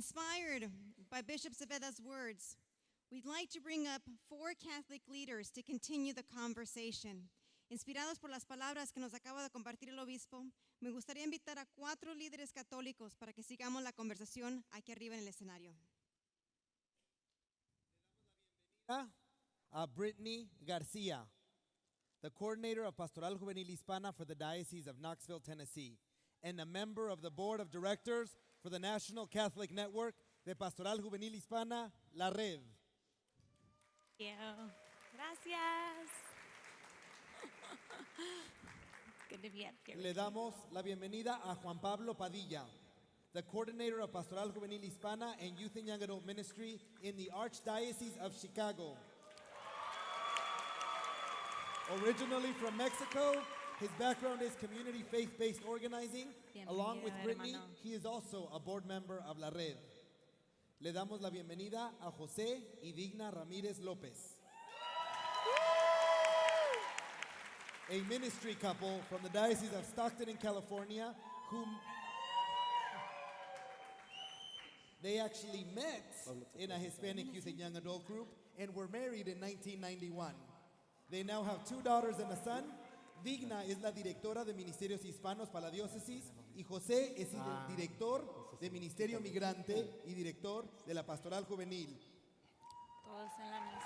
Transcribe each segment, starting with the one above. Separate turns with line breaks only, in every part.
Inspired by Bishop Zeveda's words, we'd like to bring up 4 Catholic leaders to continue the conversation. Inspirados por las palabras que nos acaba de compartir el obispo, me gustaría invitar a 4 líderes católicos para que sigamos la conversación aquí arriba en el escenario.
Brittany Garcia, the coordinator of Pastoral Juvenil Hispana for the Diocese of Knoxville, Tennessee, and a member of the board of directors for the National Catholic Network de Pastoral Juvenil Hispana, La Red.
Gracias. It's good to be up here.
Le damos la bienvenida a Juan Pablo Padilla, the coordinator of Pastoral Juvenil Hispana and Youth and Young Adult Ministry in the Archdiocese of Chicago. Originally from Mexico, his background is community faith-based organizing. Along with Brittany, he is also a board member of La Red. Le damos la bienvenida a José y Digna Ramírez López, a ministry couple from the Diocese of Stockton in California, whom they actually met in a Hispanic youth and young adult group and were married in 1991. They now have 2 daughters and a son. Digna es la directora de Ministerios Hispanos para la diócesis y José es el director de Ministerio Migrante y director de la Pastoral Juvenil.
Todos en la misma.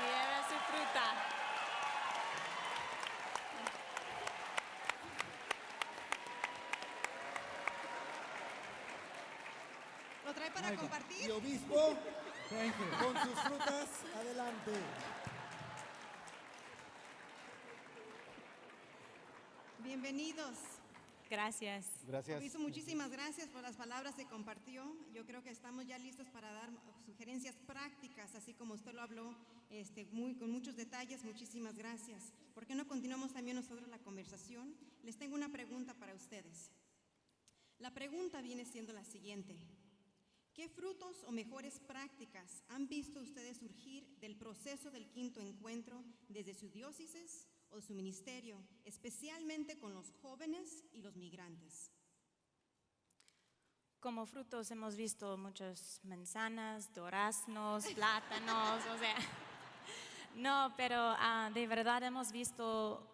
Lleva su fruta.
¿Lo trae para compartir?
Y obispo, con sus frutas, adelante.
Bienvenidos.
Gracias.
Obispo, muchísimas gracias por las palabras que compartió. Yo creo que estamos ya listos para dar sugerencias prácticas, así como usted lo habló con muchos detalles. Muchísimas gracias. ¿Por qué no continuamos también nosotros la conversación? Les tengo una pregunta para ustedes. La pregunta viene siendo la siguiente. ¿Qué frutos o mejores prácticas han visto ustedes surgir del proceso del quinto encuentro desde su diócesis o su ministerio, especialmente con los jóvenes y los migrantes?
Como frutos hemos visto muchas manzanas, duraznos, plátanos, o sea, no, pero de verdad hemos visto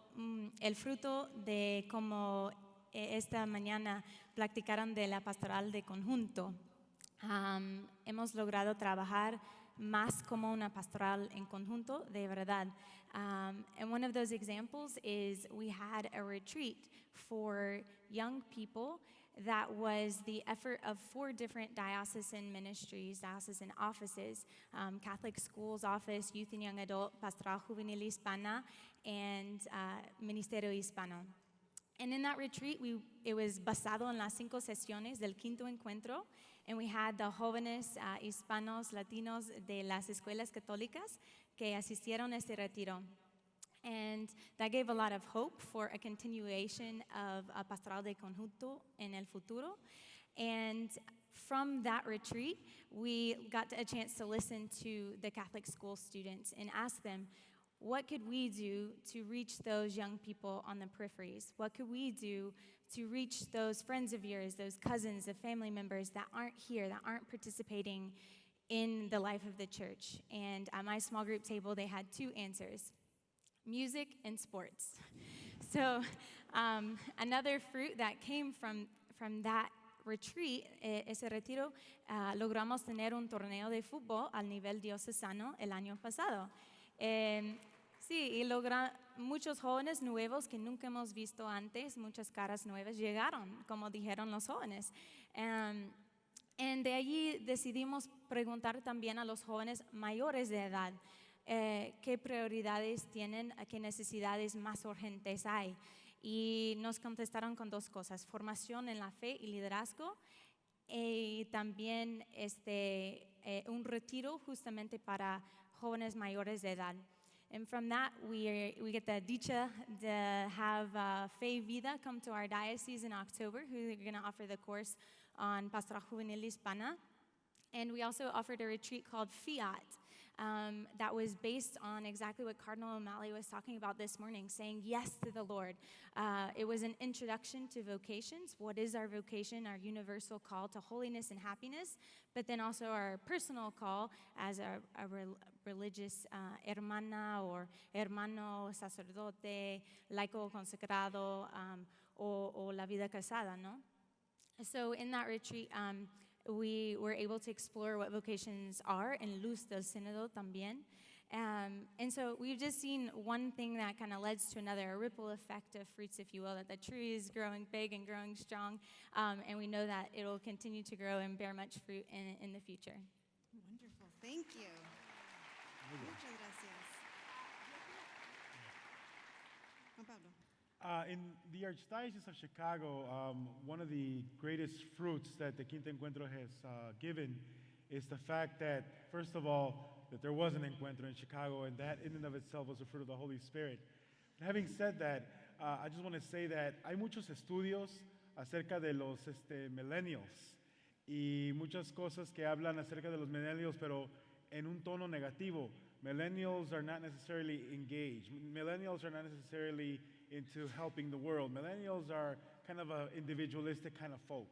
el fruto de cómo esta mañana platicaron de la pastoral de conjunto. Hemos logrado trabajar más como una pastoral en conjunto, de verdad. And one of those examples is we had a retreat for young people that was the effort of 4 different diocesan ministries, diocesan offices, Catholic Schools Office, Youth and Young Adult, Pastoral Juvenil Hispana, and Ministerio Hispano. And in that retreat, it was basado en las 5 sesiones del quinto encuentro, and we had the jóvenes hispanos, latinos de las escuelas católicas que asistieron a este retiro. And that gave a lot of hope for a continuation of a pastoral de conjunto en el futuro. And from that retreat, we got a chance to listen to the Catholic school students and ask them, what could we do to reach those young people on the peripheries? What could we do to reach those friends of yours, those cousins, the family members that aren't here, that aren't participating in the life of the church? And at my small group table, they had 2 answers: music and sports. So another fruit that came from that retreat, ese retiro, logramos tener un torneo de fútbol al nivel diocesano el año pasado. Sí, y muchos jóvenes nuevos que nunca hemos visto antes, muchas caras nuevas llegaron, como dijeron los jóvenes. Y de allí decidimos preguntar también a los jóvenes mayores de edad qué prioridades tienen, qué necesidades más urgentes hay. Y nos contestaron con 2 cosas: formación en la fe y liderazgo, y también un retiro justamente para jóvenes mayores de edad. And from that, we get the dicha to have Fe Vida come to our diocese in October, who are going to offer the course on Pastoral Juvenil Hispana. And we also offered a retreat called Fiat, that was based on exactly what Cardinal O'Malley was talking about this morning, saying yes to the Lord. It was an introduction to vocations. What is our vocation, our universal call to holiness and happiness, but then also our personal call as a religious hermana or hermano sacerdote, laico consagrado, o la vida casada, no? So in that retreat, we were able to explore what vocations are in Luz del Sínodo también. And so we've just seen one thing that kind of leads to another, a ripple effect of fruits, if you will, that the tree is growing big and growing strong, and we know that it will continue to grow and bear much fruit in the future.
Wonderful. Thank you. Muchas gracias. Juan Pablo.
In the Archdiocese of Chicago, one of the greatest fruits that the Quinto Encuentro has given is the fact that, first of all, that there was an encuentro in Chicago, and that in and of itself was the fruit of the Holy Spirit. And having said that, I just want to say that hay muchos estudios acerca de los millennials y muchas cosas que hablan acerca de los millennials, pero en un tono negativo. Millennials are not necessarily engaged. Millennials are not necessarily into helping the world. Millennials are kind of an individualistic kind of folk.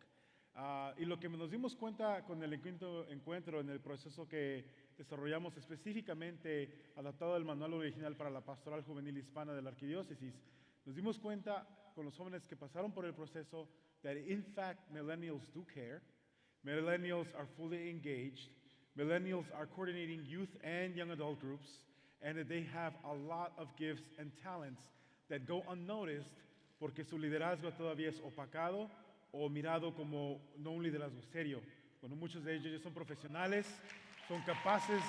Y lo que nos dimos cuenta con el quinto encuentro en el proceso que desarrollamos específicamente adaptado al manual original para la pastoral juvenil hispana de la arquidiócesis, nos dimos cuenta con los jóvenes que pasaron por el proceso that in fact millennials do care, millennials are fully engaged, millennials are coordinating youth and young adult groups, and that they have a lot of gifts and talents that go unnoticed porque su liderazgo todavía es opacado o mirado como no un liderazgo serio. Bueno, muchos de ellos ya son profesionales, son capaces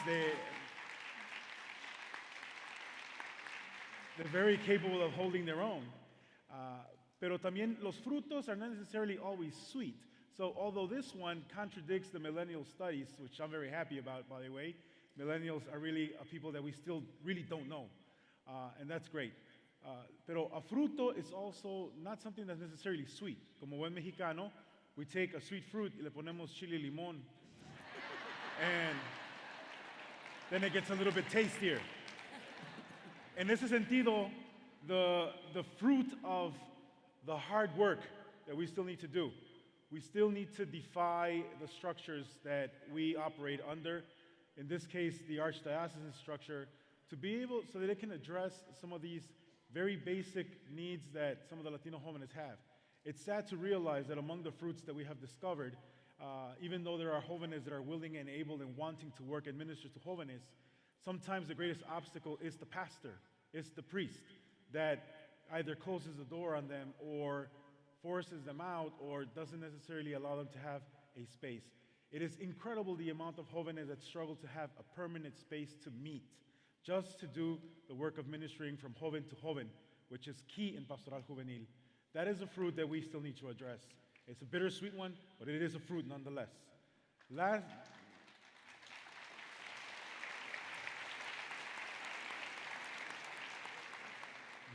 they're very capable of holding their own. Pero también los frutos are not necessarily always sweet. So although this one contradicts the millennial studies, which I'm very happy about, by the way, millennials are really a people that we still really don't know, and that's great. Pero a fruto is also not something that's necessarily sweet. Como buen mexicano, we take a sweet fruit y le ponemos chile y limón, and then it gets a little bit tastier. En ese sentido, the fruit of the hard work that we still need to do, we still need to defy the structures that we operate under, in this case, the archdiocesan structure, to be able, so that it can address some of these very basic needs that some of the Latino jóvenes have. It's sad to realize that among the fruits that we have discovered, even though there are jóvenes that are willing and able and wanting to work and minister to jóvenes, sometimes the greatest obstacle is the pastor, it's the priest, that either closes the door on them or forces them out or doesn't necessarily allow them to have a space. It is incredible the amount of jóvenes that struggle to have a permanent space to meet, just to do the work of ministering from joven to joven, which is key in Pastoral Juvenil. That is a fruit that we still need to address. It's a bittersweet one, but it is a fruit nonetheless.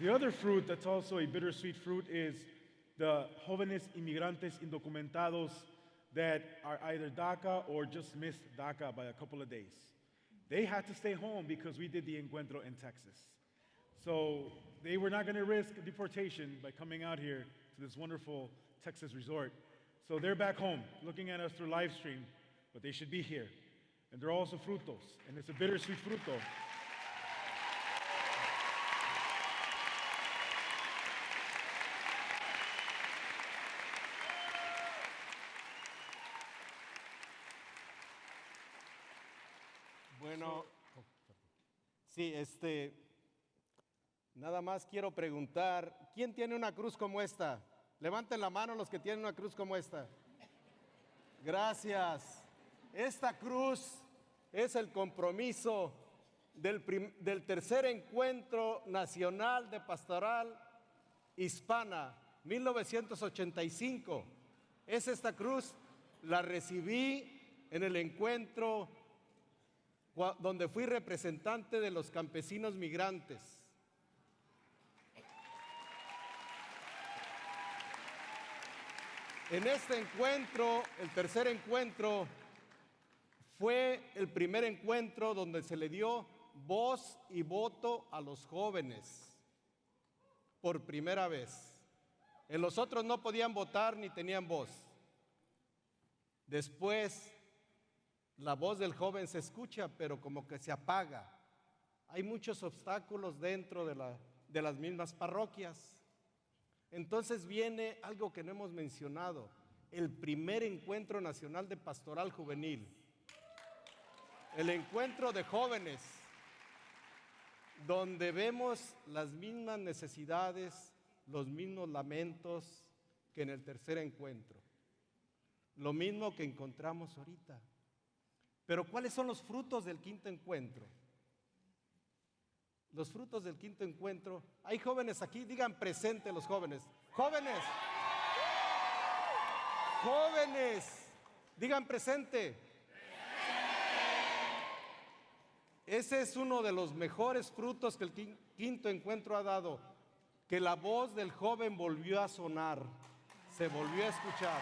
The other fruit that's also a bittersweet fruit is the jóvenes inmigrantes indocumentados that are either DACA or just missed DACA by a couple of days. They had to stay home because we did the encuentro in Texas. So they were not going to risk deportation by coming out here to this wonderful Texas resort. So they're back home looking at us through live stream, but they should be here. And they're also frutos, and it's a bittersweet fruto.
Bueno, sí, nada más quiero preguntar, ¿quién tiene una cruz como esta? Levanten la mano los que tienen una cruz como esta. Gracias. Esta cruz es el compromiso del tercer encuentro nacional de pastoral hispana, 1985. Es esta cruz, la recibí en el encuentro donde fui representante de los campesinos migrantes. En este encuentro, el tercer encuentro, Fue el primer encuentro donde se le dio voz y voto a los jóvenes por primera vez. En los otros no podían votar ni tenían voz. Después, la voz del joven se escucha, pero como que se apaga. Hay muchos obstáculos dentro de las mismas parroquias. Entonces viene algo que no hemos mencionado, el primer encuentro nacional de pastoral juvenil. El encuentro de jóvenes, donde vemos las mismas necesidades, los mismos lamentos que en el tercer encuentro. Lo mismo que encontramos ahorita. Pero ¿cuáles son los frutos del quinto encuentro? Los frutos del quinto encuentro. Hay jóvenes aquí, digan presente los jóvenes. Jóvenes. Jóvenes. Digan presente. Ese es uno de los mejores frutos que el quinto encuentro ha dado, que la voz del joven volvió a sonar, se volvió a escuchar.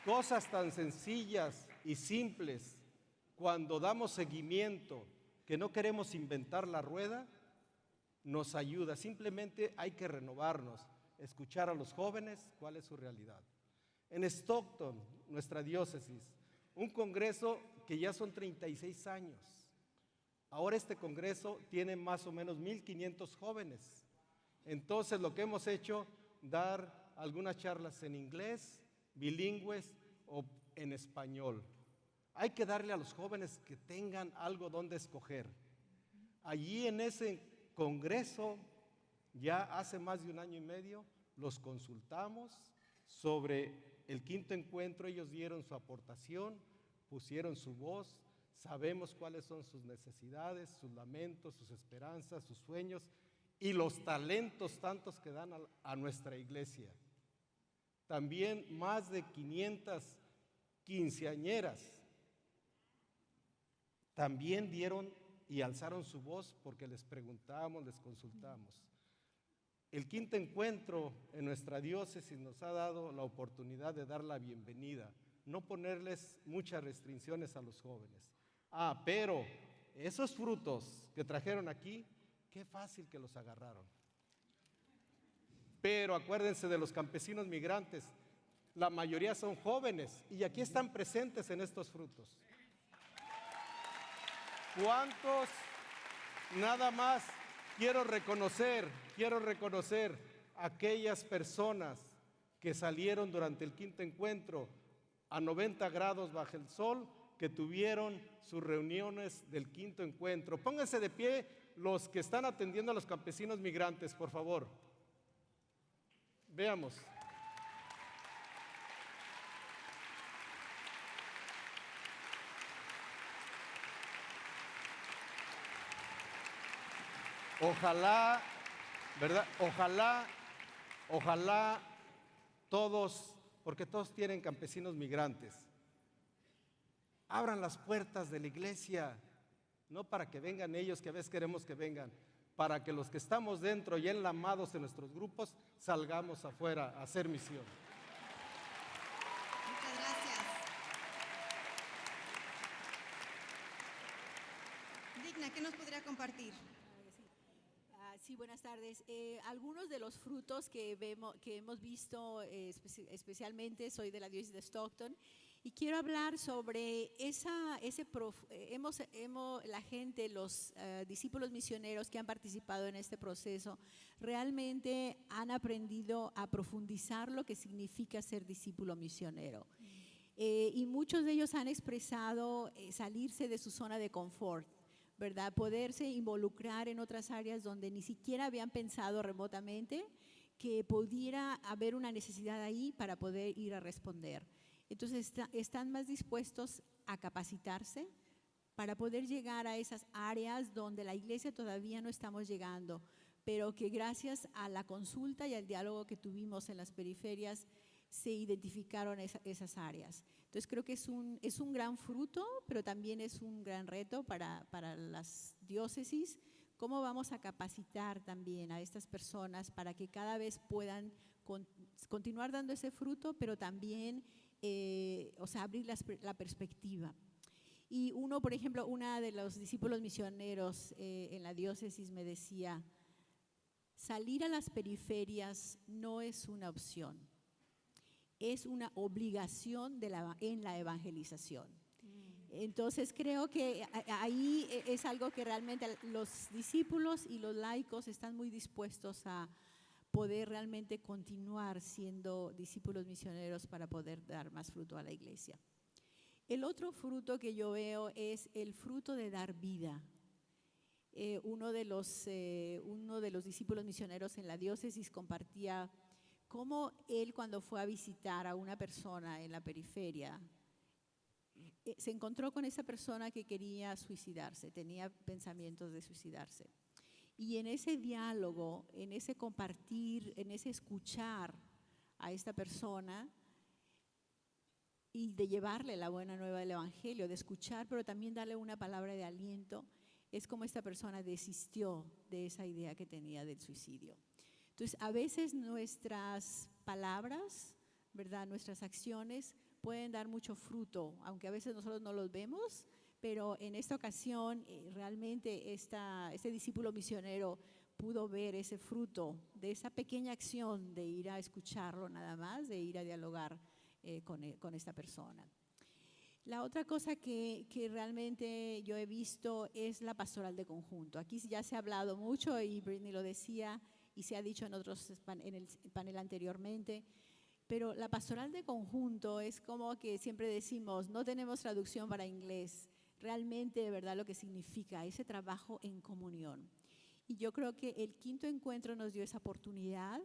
Cosas tan sencillas y simples, cuando damos seguimiento, que no queremos inventar la rueda, nos ayuda. Simplemente hay que renovarnos, escuchar a los jóvenes cuál es su realidad. En Stockton, nuestra diócesis, un congreso que ya son 36 años. Ahora este congreso tiene más o menos 1,500 jóvenes. Entonces lo que hemos hecho, dar algunas charlas en inglés, bilingües o en español. Hay que darle a los jóvenes que tengan algo donde escoger. Allí en ese congreso, ya hace más de 1 año y medio, los consultamos sobre el quinto encuentro. Ellos dieron su aportación, pusieron su voz, sabemos cuáles son sus necesidades, sus lamentos, sus esperanzas, sus sueños y los talentos tantos que dan a nuestra iglesia. También más de 500 quinceañeras también dieron y alzaron su voz porque les preguntamos, les consultamos. El quinto encuentro en nuestra diócesis nos ha dado la oportunidad de dar la bienvenida, no ponerles muchas restricciones a los jóvenes. Pero esos frutos que trajeron aquí, qué fácil que los agarraron. Pero acuérdense de los campesinos migrantes, la mayoría son jóvenes y aquí están presentes en estos frutos. ¿Cuántos? Nada más quiero reconocer aquellas personas que salieron durante el quinto encuentro a 90 grados bajo el sol, que tuvieron sus reuniones del quinto encuentro. Pónganse de pie los que están atendiendo a los campesinos migrantes, por favor. Veamos. Ojalá, ¿verdad? Ojalá todos, porque todos tienen campesinos migrantes, abran las puertas de la iglesia, no para que vengan ellos, que a veces queremos que vengan, para que los que estamos dentro y enlamados en nuestros grupos salgamos afuera a hacer misión.
Muchas gracias. Digna, ¿qué nos podría compartir?
Sí, buenas tardes. Algunos de los frutos que hemos visto, especialmente soy de la diócesis de Stockton, y quiero hablar sobre la gente, los discípulos misioneros que han participado en este proceso, realmente han aprendido a profundizar lo que significa ser discípulo misionero. Y muchos de ellos han expresado salirse de su zona de confort, ¿verdad? Poderse involucrar en otras áreas donde ni siquiera habían pensado remotamente que pudiera haber una necesidad ahí para poder ir a responder. Entonces están más dispuestos a capacitarse para poder llegar a esas áreas donde la iglesia todavía no estamos llegando, pero que gracias a la consulta y al diálogo que tuvimos en las periferias se identificaron esas áreas. Entonces creo que es un gran fruto, pero también es un gran reto para las diócesis ¿Cómo vamos a capacitar también a estas personas para que cada vez puedan continuar dando ese fruto, pero también, abrir la perspectiva? Y por ejemplo, una de los discípulos misioneros en la diócesis me decía, salir a las periferias no es una opción, es una obligación en la evangelización. Entonces creo que ahí es algo que realmente los discípulos y los laicos están muy dispuestos a poder realmente continuar siendo discípulos misioneros para poder dar más fruto a la iglesia. El otro fruto que yo veo es el fruto de dar vida. Uno de los discípulos misioneros en la diócesis compartía cómo él, cuando fue a visitar a una persona en la periferia, se encontró con esa persona que quería suicidarse, tenía pensamientos de suicidarse. Y en ese diálogo, en ese compartir, en ese escuchar a esta persona y de llevarle la buena nueva del evangelio, de escuchar, pero también darle una palabra de aliento, es como esta persona desistió de esa idea que tenía del suicidio. Entonces, a veces nuestras palabras, ¿verdad?, nuestras acciones pueden dar mucho fruto, aunque a veces nosotros no los vemos, pero en esta ocasión realmente este discípulo misionero pudo ver ese fruto de esa pequeña acción de ir a escucharlo nada más, de ir a dialogar con esta persona. La otra cosa que realmente yo he visto es la pastoral de conjunto. Aquí ya se ha hablado mucho y Britney lo decía y se ha dicho en el panel anteriormente, pero la pastoral de conjunto es como que siempre decimos, no tenemos traducción para inglés, realmente de verdad lo que significa ese trabajo en comunión. Y yo creo que el quinto encuentro nos dio esa oportunidad,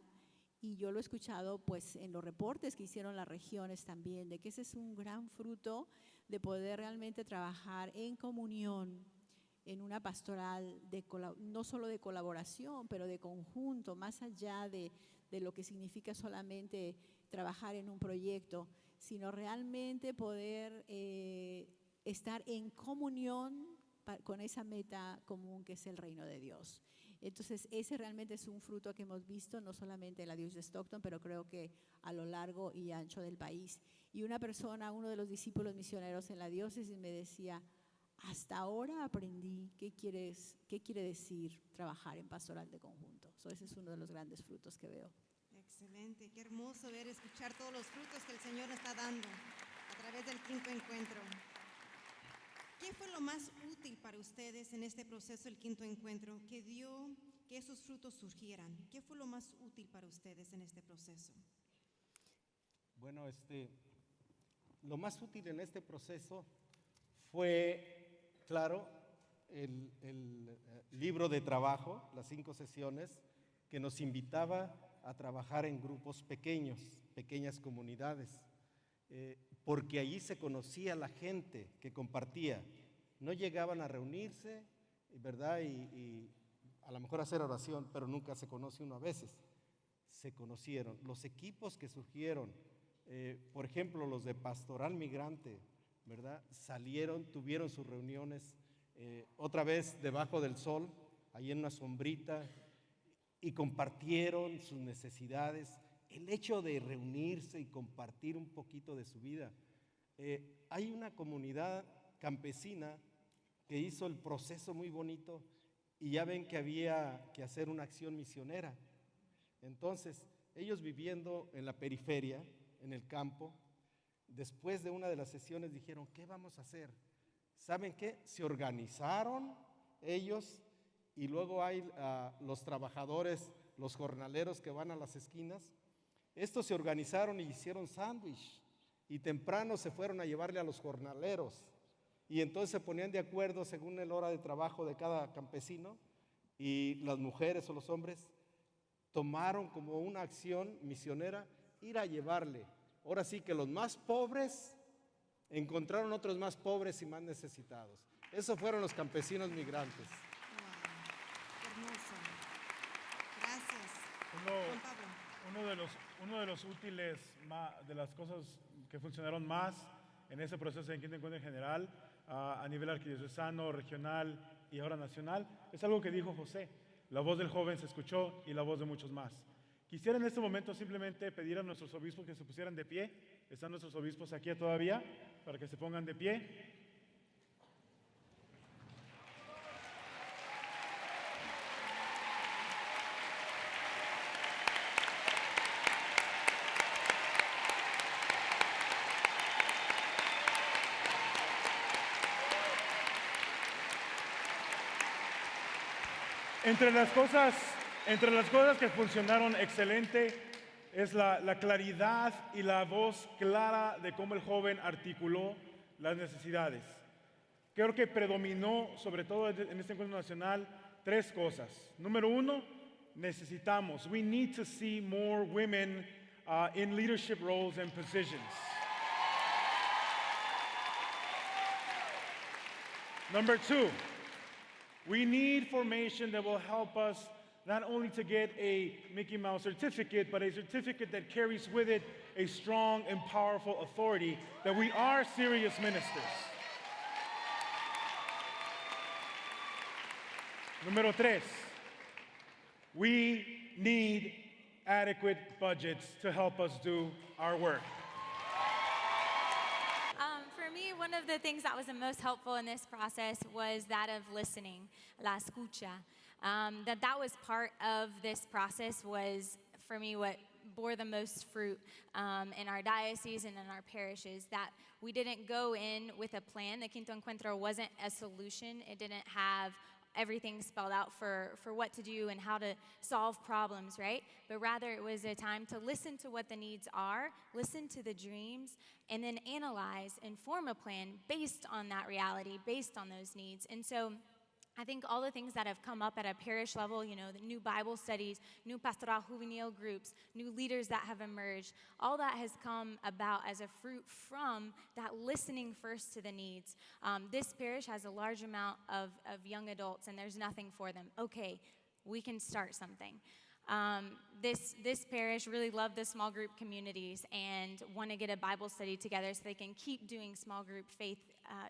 y yo lo he escuchado pues en los reportes que hicieron las regiones también, de que ese es un gran fruto de poder realmente trabajar en comunión, en una pastoral no solo de colaboración, pero de conjunto, más allá de lo que significa solamente trabajar en un proyecto, sino realmente poder estar en comunión con esa meta común que es el reino de Dios. Entonces, ese realmente es un fruto que hemos visto, no solamente en la diócesis de Stockton, pero creo que a lo largo y ancho del país. Y uno de los discípulos misioneros en la diócesis me decía, hasta ahora aprendí qué quiere decir trabajar en pastoral de conjunto. Ese es uno de los grandes frutos que veo.
Excelente, qué hermoso escuchar todos los frutos que el Señor está dando a través del quinto encuentro. ¿Qué fue lo más útil para ustedes en este proceso del quinto encuentro que dio que esos frutos surgieran? ¿Qué fue lo más útil para ustedes en este proceso?
Bueno, lo más útil en este proceso fue, claro, el libro de trabajo, las 5 sesiones, que nos invitaba a trabajar en grupos pequeñas comunidades, porque allí se conocía la gente que compartía. No llegaban a reunirse, ¿verdad? Y a lo mejor hacer oración, pero nunca se conoce uno a veces. Se conocieron. Los equipos que surgieron, por ejemplo, los de Pastoral Migrante, ¿verdad? Salieron, tuvieron sus reuniones, otra vez debajo del sol, ahí en una sombrita, y compartieron sus necesidades. El hecho de reunirse y compartir un poquito de su vida. Hay una comunidad campesina que hizo el proceso muy bonito y ya ven que había que hacer una acción misionera. Entonces, ellos viviendo en la periferia, en el campo, después de una de las sesiones dijeron, ¿qué vamos a hacer? ¿Saben qué? Se organizaron ellos y luego hay los trabajadores, los jornaleros que van a las esquinas. Estos se organizaron y hicieron sándwich y temprano se fueron a llevarle a los jornaleros y entonces se ponían de acuerdo según el hora de trabajo de cada campesino y las mujeres o los hombres tomaron como una acción misionera ir a llevarle. Ahora sí que los más pobres encontraron otros más pobres y más necesitados. Esos fueron los campesinos migrantes.
Wow, qué hermoso. Gracias. Juan Pablo.
Uno de los útiles, de las cosas que funcionaron más en ese proceso de quinto encuentro en general, a nivel arquidiocesano, regional y ahora nacional, es algo que dijo José. La voz del joven se escuchó y la voz de muchos más. Quisiera en este momento simplemente pedir a nuestros obispos que se pusieran de pie. Están nuestros obispos aquí todavía, para que se pongan de pie. Entre las cosas que funcionaron excelente es la claridad y la voz clara de cómo el joven articuló las necesidades. Creo que predominó, sobre todo en este encuentro nacional, 3 cosas. Número 1, we need to see more women in leadership roles and positions. Number 2, we need formation that will help us not only to get a Mickey Mouse certificate, but a certificate that carries with it a strong and powerful authority that we are serious ministers. Número 3, we need adequate budgets to help us do our work.
For me, one of the things that was the most helpful in this process was that of listening, la escucha. That was part of this process was, for me, what bore the most fruit in our diocese and in our parishes, that we didn't go in with a plan. The Quinto Encuentro wasn't a solution. It didn't have everything spelled out for what to do and how to solve problems, right? But rather it was a time to listen to what the needs are, listen to the dreams, and then analyze and form a plan based on that reality, based on those needs. And so I think all the things that have come up at a parish level, you know, the new Bible studies, new pastoral juvenile groups, new leaders that have emerged, all that has come about as a fruit from that listening first to the needs. This parish has a large amount of young adults, and there's nothing for them. Okay, we can start something. This parish really loved the small group communities and want to get a Bible study together so they can keep doing small group faith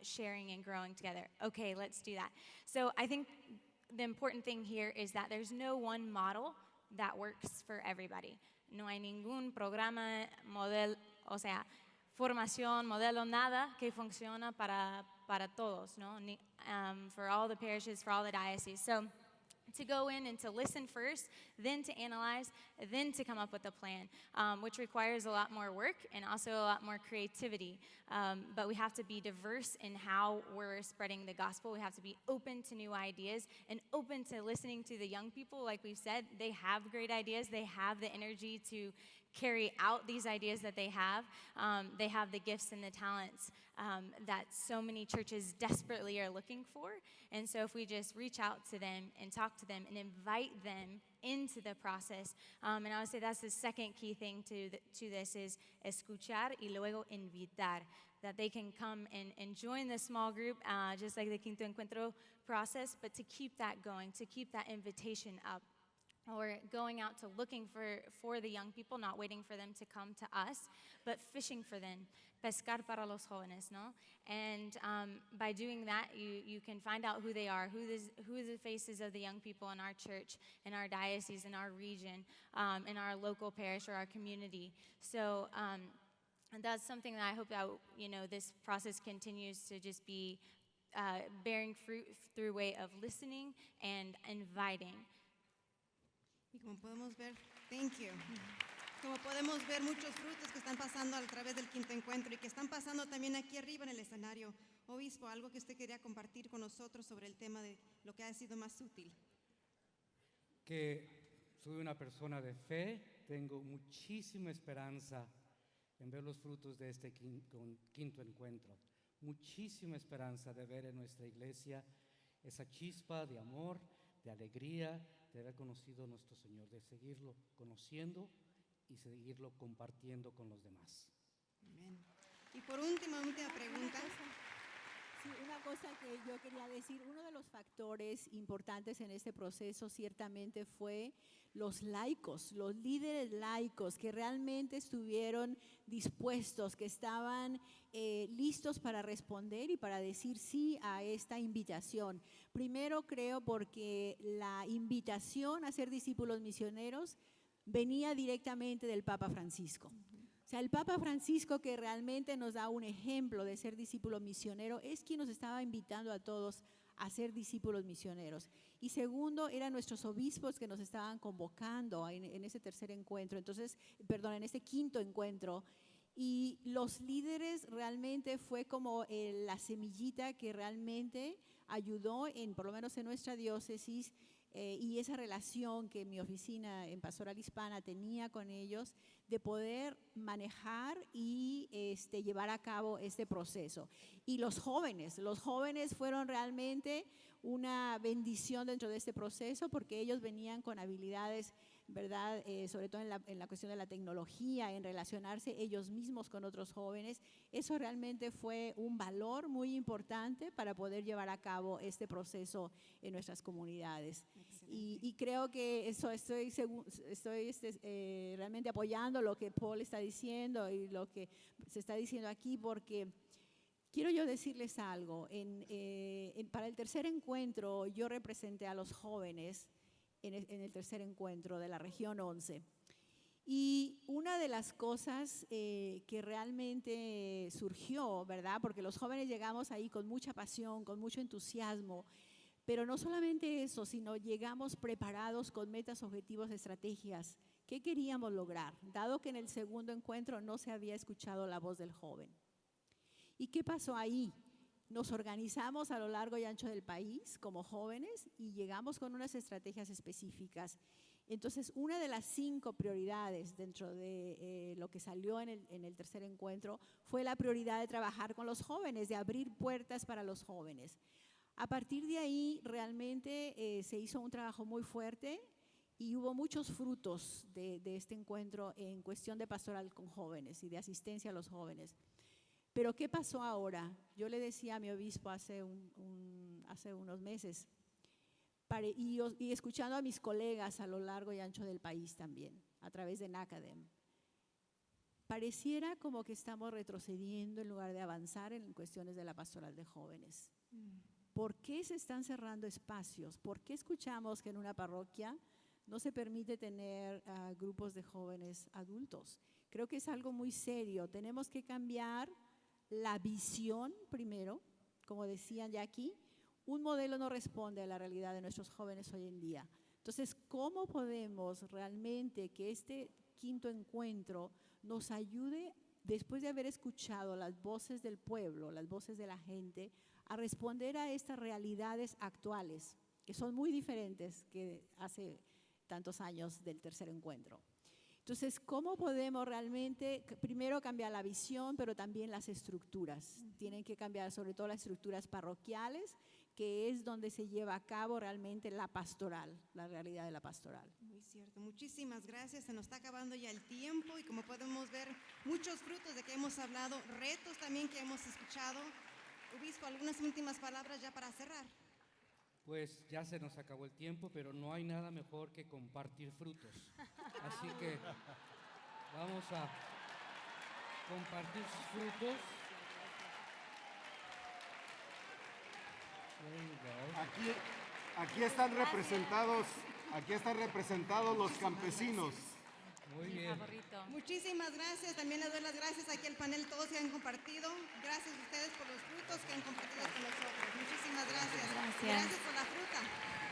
sharing and growing together. Okay, let's do that. So I think the important thing here is that there's no one model that works for everybody. No hay ningún programa, o sea, formación, modelo, nada que funciona para todos, no? For all the parishes, for all the dioceses. So to go in and to listen first, then to analyze, then to come up with a plan, which requires a lot more work and also a lot more creativity. But we have to be diverse in how we're spreading the gospel. We have to be open to new ideas and open to listening to the young people. Like we've said, they have great ideas. They have the energy to carry out these ideas that they have. They have the gifts and the talents that so many churches desperately are looking for. And so if we just reach out to them and talk to them and invite them into the process, and I would say that's the second key thing to this is escuchar y luego invitar, that they can come and join the small group, just like the Quinto Encuentro process, but to keep that going, to keep that invitation up. Or going out to looking for the young people, not waiting for them to come to us, but fishing for them, pescar para los jóvenes, no? And by doing that, you can find out who they are, who the faces of the young people in our church, in our diocese, in our region, in our local parish or our community. So and that's something that I hope that, you know, this process continues to just be bearing fruit through way of listening and inviting.
Y como podemos ver, thank you. Como podemos ver, muchos frutos que están pasando a través del Quinto Encuentro y que están pasando también aquí arriba en el escenario. Obispo, algo que usted quería compartir con nosotros sobre el tema de lo que ha sido más útil.
Que soy una persona de fe, tengo muchísima esperanza en ver los frutos de este quinto encuentro. Muchísima esperanza de ver en nuestra iglesia esa chispa de amor, de alegría, de haber conocido a nuestro Señor, de seguirlo conociendo y seguirlo compartiendo con los demás.
Amén. Y por última pregunta.
Sí, una cosa que yo quería decir, uno de los factores importantes en este proceso ciertamente fue los laicos, los líderes laicos que realmente estuvieron dispuestos, que estaban listos para responder y para decir sí a esta invitación. Primero creo porque la invitación a ser discípulos misioneros venía directamente del Papa Francisco. O sea, el Papa Francisco, que realmente nos da un ejemplo de ser discípulo misionero, es quien nos estaba invitando a todos a ser discípulos misioneros. Y segundo, eran nuestros obispos que nos estaban convocando en ese tercer encuentro, entonces, perdón, en este quinto encuentro. Y los líderes realmente fue como la semillita que realmente ayudó, por lo menos en nuestra diócesis, y esa relación que mi oficina en Pastoral Hispana tenía con ellos, de poder manejar y llevar a cabo este proceso. Y los jóvenes fueron realmente una bendición dentro de este proceso, porque ellos venían con habilidades, ¿verdad? Sobre todo en la cuestión de la tecnología, en relacionarse ellos mismos con otros jóvenes. Eso realmente fue un valor muy importante para poder llevar a cabo este proceso en nuestras comunidades. Y creo que eso estoy realmente apoyando lo que Paul está diciendo y lo que se está diciendo aquí, porque quiero yo decirles algo. Para el tercer encuentro yo representé a los jóvenes en el tercer encuentro de la región 11. Y una de las cosas que realmente surgió, ¿verdad? Porque los jóvenes llegamos ahí con mucha pasión, con mucho entusiasmo, pero no solamente eso, sino llegamos preparados con metas, objetivos, estrategias. ¿Qué queríamos lograr? Dado que en el segundo encuentro no se había escuchado la voz del joven. ¿Y qué pasó ahí? Nos organizamos a lo largo y ancho del país como jóvenes y llegamos con unas estrategias específicas. Entonces, una de las 5 prioridades dentro de lo que salió en el tercer encuentro fue la prioridad de trabajar con los jóvenes, de abrir puertas para los jóvenes. A partir de ahí, realmente se hizo un trabajo muy fuerte y hubo muchos frutos de este encuentro en cuestión de pastoral con jóvenes y de asistencia a los jóvenes. Pero ¿qué pasó ahora? Yo le decía a mi obispo hace unos meses, y escuchando a mis colegas a lo largo y ancho del país también, a través de NACADEM, pareciera como que estamos retrocediendo en lugar de avanzar en cuestiones de la pastoral de jóvenes. ¿Por qué se están cerrando espacios? ¿Por qué escuchamos que en una parroquia no se permite tener grupos de jóvenes adultos? Creo que es algo muy serio. Tenemos que cambiar la visión primero, como decían ya aquí. Un modelo no responde a la realidad de nuestros jóvenes hoy en día. Entonces, ¿cómo podemos realmente que este quinto encuentro nos ayude, después de haber escuchado las voces del pueblo, las voces de la gente, a responder a estas realidades actuales, que son muy diferentes que hace tantos años del tercer encuentro? Entonces, ¿cómo podemos realmente, primero cambiar la visión, pero también las estructuras? Tienen que cambiar sobre todo las estructuras parroquiales, que es donde se lleva a cabo realmente la pastoral, la realidad de la pastoral.
Muy cierto, muchísimas gracias. Se nos está acabando ya el tiempo y como podemos ver, muchos frutos de que hemos hablado, retos también que hemos escuchado. Obispo, algunas últimas palabras ya para cerrar.
Pues ya se nos acabó el tiempo, pero no hay nada mejor que compartir frutos. Así que vamos a compartir sus frutos.
Aquí están representados los campesinos.
Muy
Mi
bien.
favorito.
Muchísimas gracias. También les doy las gracias aquí al panel, todos que han compartido. Gracias a ustedes por los frutos que han compartido con nosotros. Muchísimas gracias.
Gracias.
Gracias por la fruta.